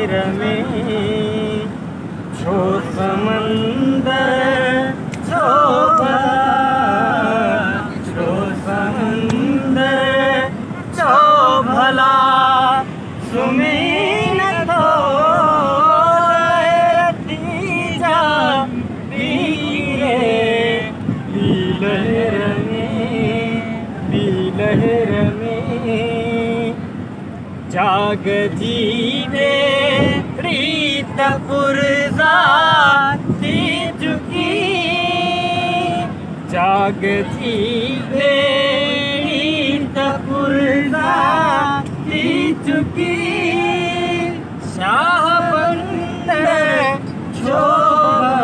रमें छो समंदर छो समंदर छो भला सुमेन थो लहरती जा पीरे लहर में जाग जीवे रीत पुरजा थी चुकी जाग जीवे रीत पुरजा थी चुकी शाह बंदर शोभा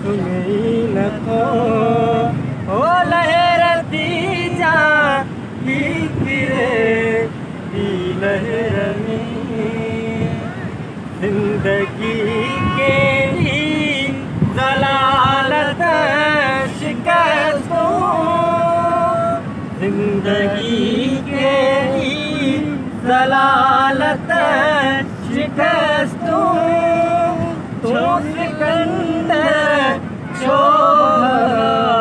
तुम्हें न थो ओ लहरती जा लहर में जिंदगी के ही ज़लालत शिकस्तों जिंदगी के ही ज़लालत शिकस्तों तो सिकंदर शोभा